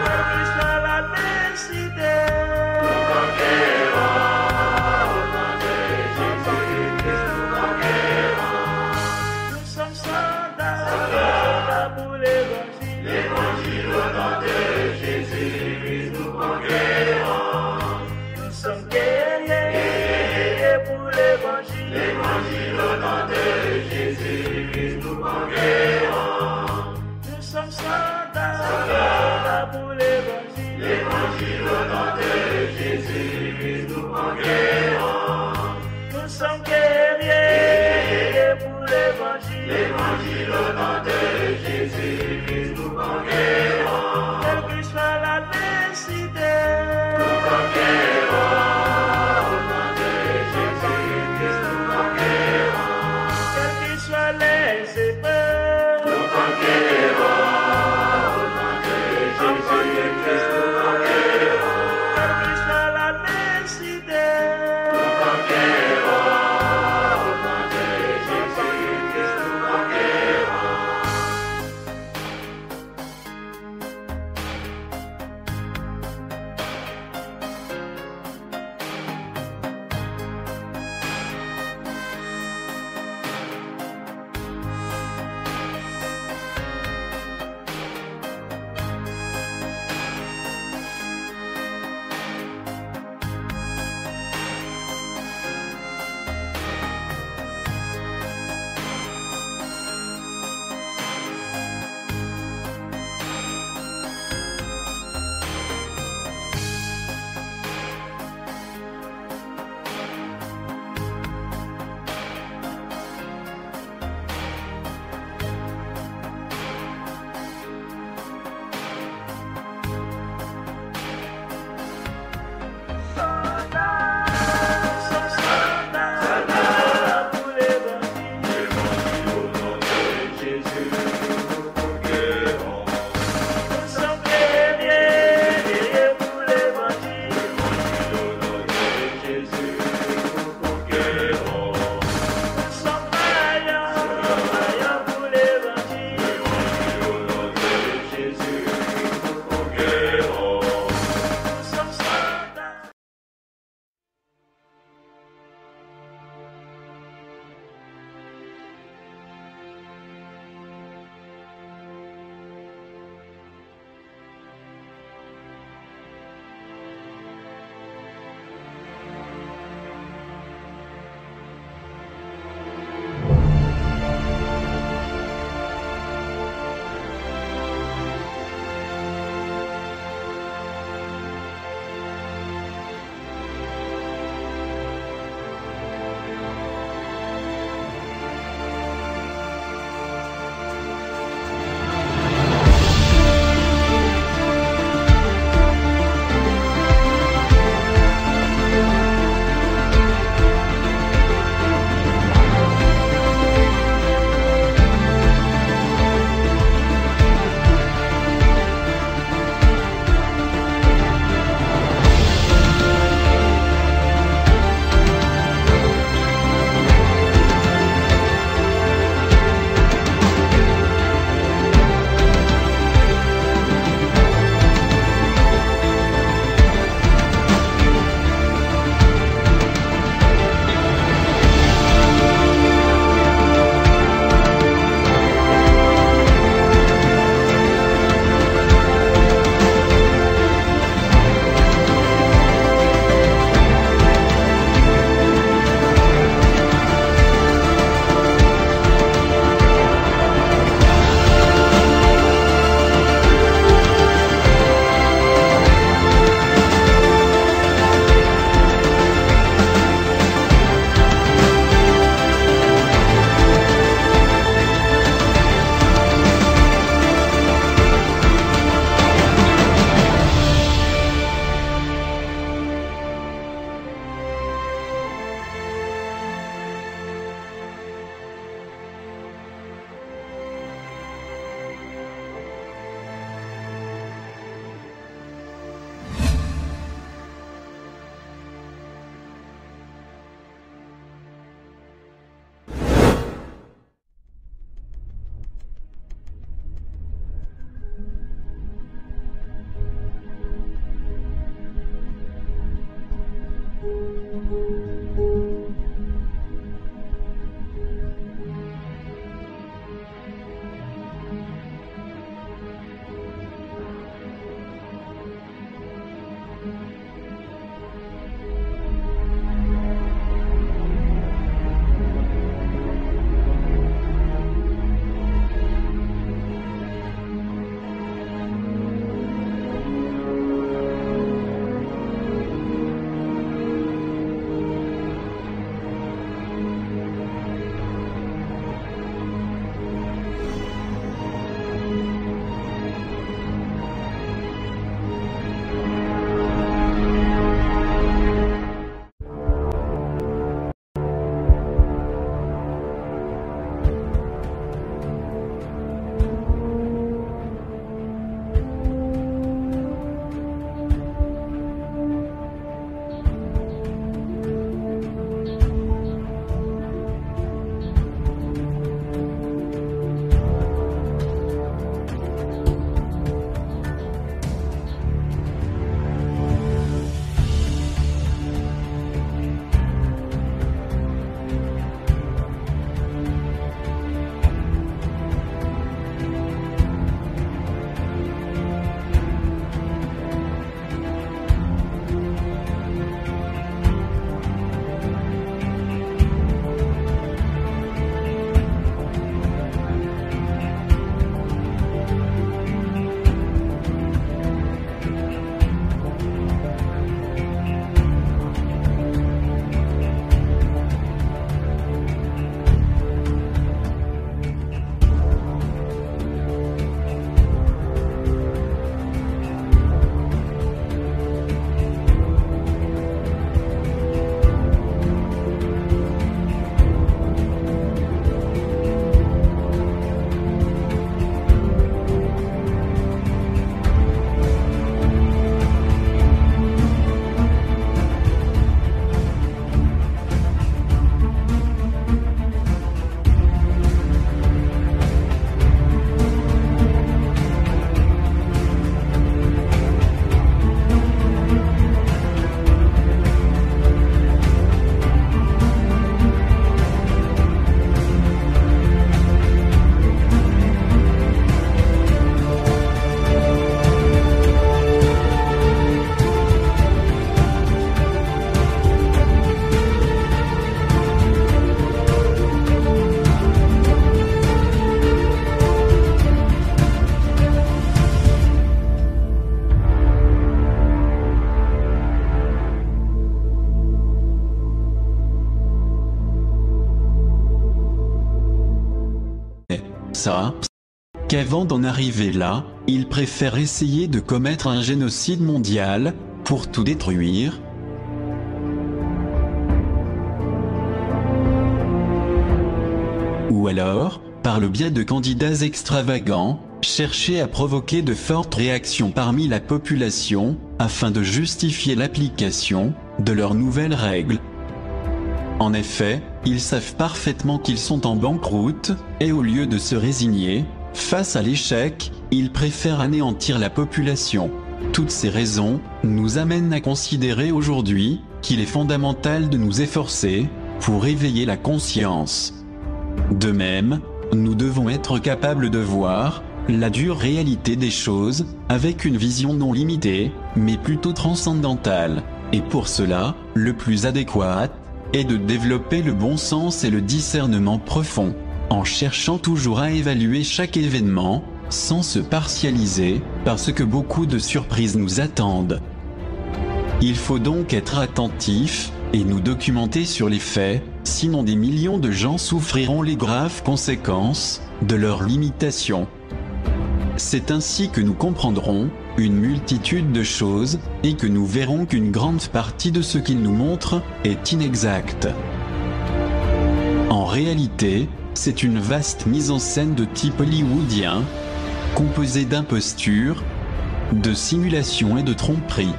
Quelle que soit la ça, qu'avant d'en arriver là, ils préfèrent essayer de commettre un génocide mondial, pour tout détruire. Ou alors, par le biais de candidats extravagants, chercher à provoquer de fortes réactions parmi la population, afin de justifier l'application de leurs nouvelles règles. En effet, ils savent parfaitement qu'ils sont en banqueroute, et au lieu de se résigner, face à l'échec, ils préfèrent anéantir la population. Toutes ces raisons nous amènent à considérer aujourd'hui qu'il est fondamental de nous efforcer pour éveiller la conscience. De même, nous devons être capables de voir la dure réalité des choses avec une vision non limitée, mais plutôt transcendantale. Et pour cela, le plus adéquat est de développer le bon sens et le discernement profond, en cherchant toujours à évaluer chaque événement, sans se partialiser, parce que beaucoup de surprises nous attendent. Il faut donc être attentif, et nous documenter sur les faits, sinon des millions de gens souffriront les graves conséquences de leurs limitations. C'est ainsi que nous comprendrons une multitude de choses, et que nous verrons qu'une grande partie de ce qu'ils nous montrent est inexact. En réalité, c'est une vaste mise en scène de type hollywoodien, composée d'impostures, de simulation et de tromperie.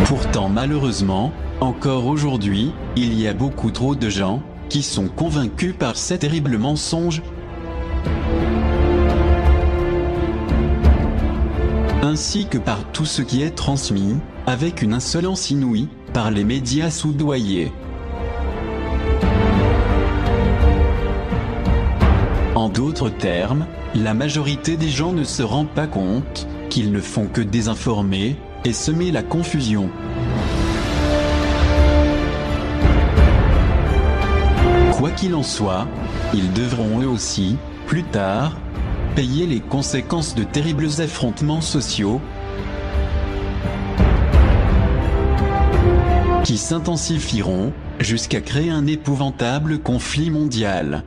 Pourtant malheureusement, encore aujourd'hui, il y a beaucoup trop de gens qui sont convaincus par ces terribles mensonges, ainsi que par tout ce qui est transmis, avec une insolence inouïe, par les médias soudoyés. En d'autres termes, la majorité des gens ne se rend pas compte qu'ils ne font que désinformer et semer la confusion. Quoi qu'il en soit, ils devront eux aussi, plus tard, payer les conséquences de terribles affrontements sociaux qui s'intensifieront jusqu'à créer un épouvantable conflit mondial.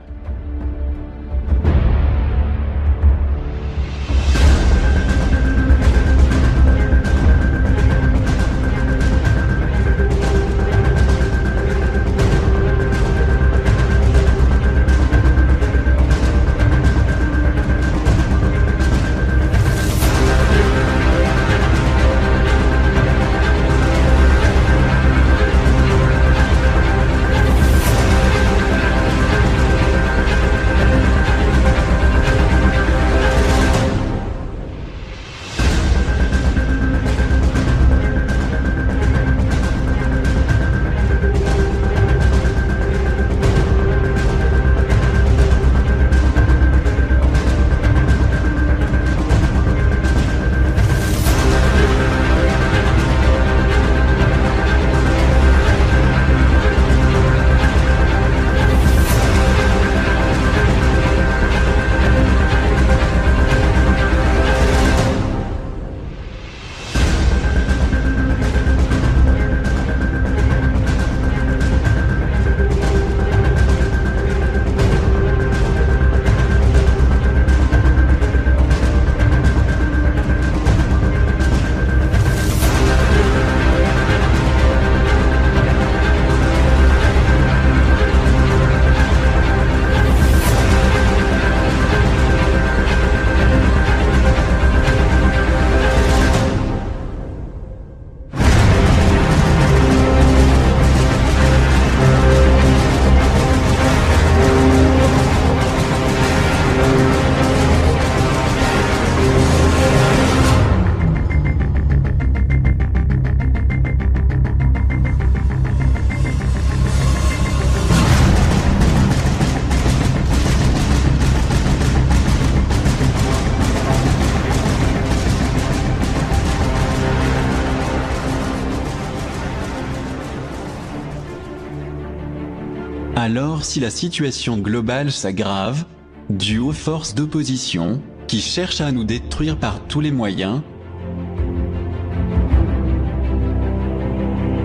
Alors si la situation globale s'aggrave, due aux forces d'opposition, qui cherchent à nous détruire par tous les moyens,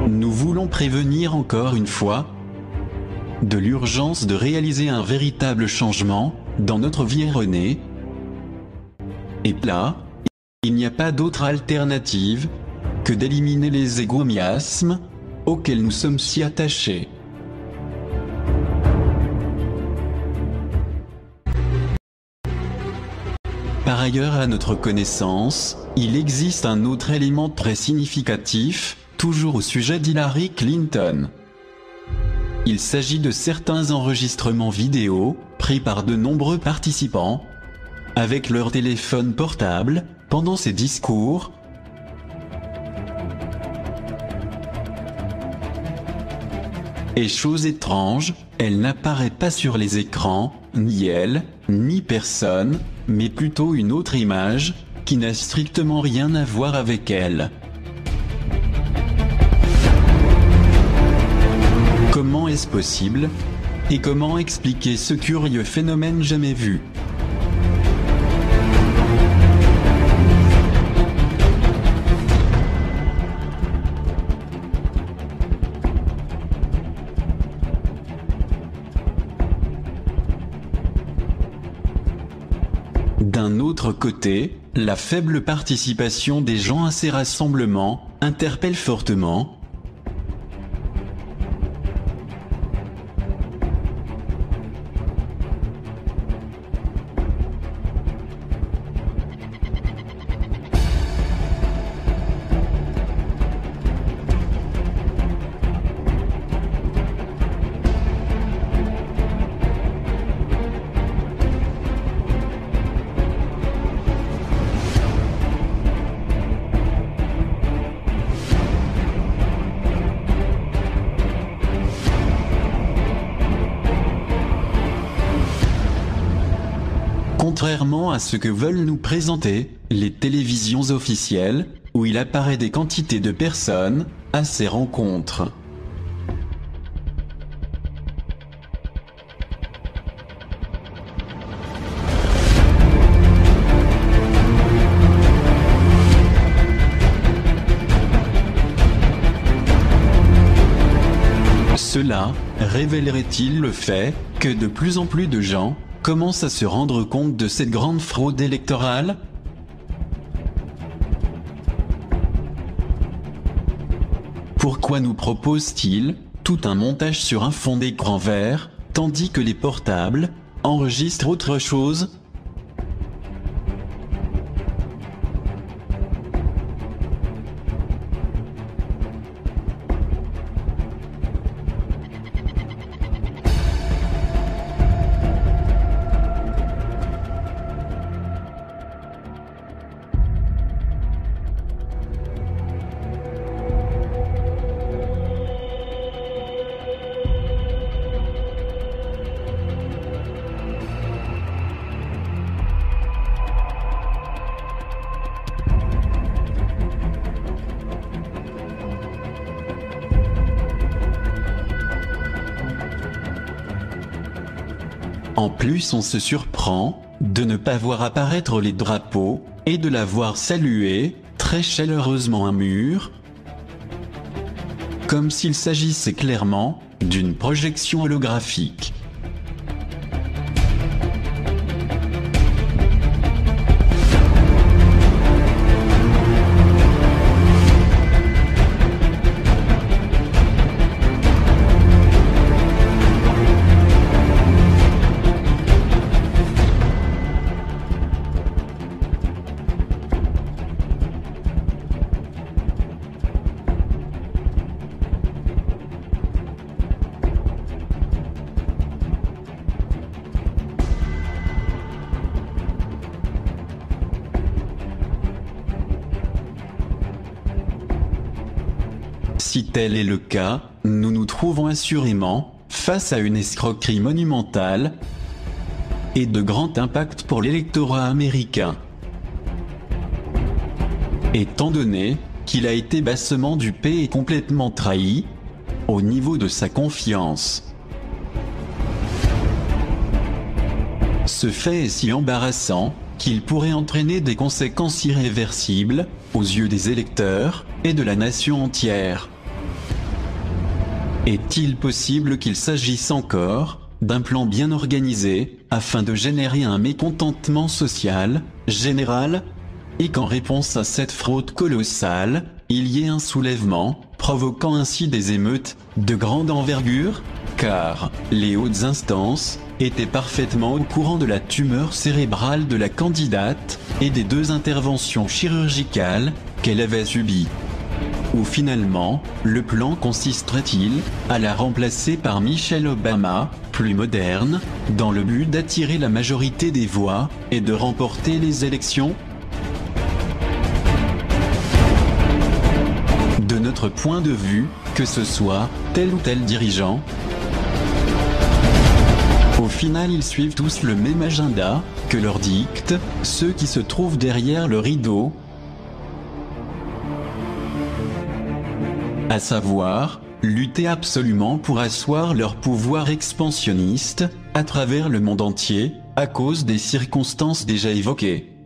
nous voulons prévenir encore une fois, de l'urgence de réaliser un véritable changement dans notre vie erronée. Et là, il n'y a pas d'autre alternative que d'éliminer les égomiasmes auxquels nous sommes si attachés. Par ailleurs, à notre connaissance, il existe un autre élément très significatif, toujours au sujet d'Hillary Clinton. Il s'agit de certains enregistrements vidéo, pris par de nombreux participants, avec leur téléphone portable, pendant ses discours. Et chose étrange, elle n'apparaît pas sur les écrans, ni elle, ni personne, mais plutôt une autre image, qui n'a strictement rien à voir avec elle. Comment est-ce possible? Et comment expliquer ce curieux phénomène jamais vu? D'un autre côté, la faible participation des gens à ces rassemblements interpelle fortement. Contrairement à ce que veulent nous présenter les télévisions officielles, où il apparaît des quantités de personnes à ces rencontres. Cela révélerait-il le fait que de plus en plus de gens commencent à se rendre compte de cette grande fraude électorale? Pourquoi nous propose-t-il tout un montage sur un fond d'écran vert, tandis que les portables enregistrent autre chose? En plus, on se surprend de ne pas voir apparaître les drapeaux et de la voir saluer très chaleureusement un mur, comme s'il s'agissait clairement d'une projection holographique. Si tel est le cas, nous nous trouvons assurément face à une escroquerie monumentale et de grand impact pour l'électorat américain. Étant donné qu'il a été bassement dupé et complètement trahi au niveau de sa confiance. Ce fait est si embarrassant qu'il pourrait entraîner des conséquences irréversibles aux yeux des électeurs et de la nation entière. Est-il possible qu'il s'agisse encore d'un plan bien organisé, afin de générer un mécontentement social, général, et qu'en réponse à cette fraude colossale, il y ait un soulèvement, provoquant ainsi des émeutes de grande envergure, car les hautes instances étaient parfaitement au courant de la tumeur cérébrale de la candidate et des 2 interventions chirurgicales qu'elle avait subies. Ou finalement, le plan consisterait-il à la remplacer par Michelle Obama, plus moderne, dans le but d'attirer la majorité des voix et de remporter les élections? De notre point de vue, que ce soit tel ou tel dirigeant, au final ils suivent tous le même agenda que leur dictent ceux qui se trouvent derrière le rideau, à savoir, lutter absolument pour asseoir leur pouvoir expansionniste, à travers le monde entier, à cause des circonstances déjà évoquées.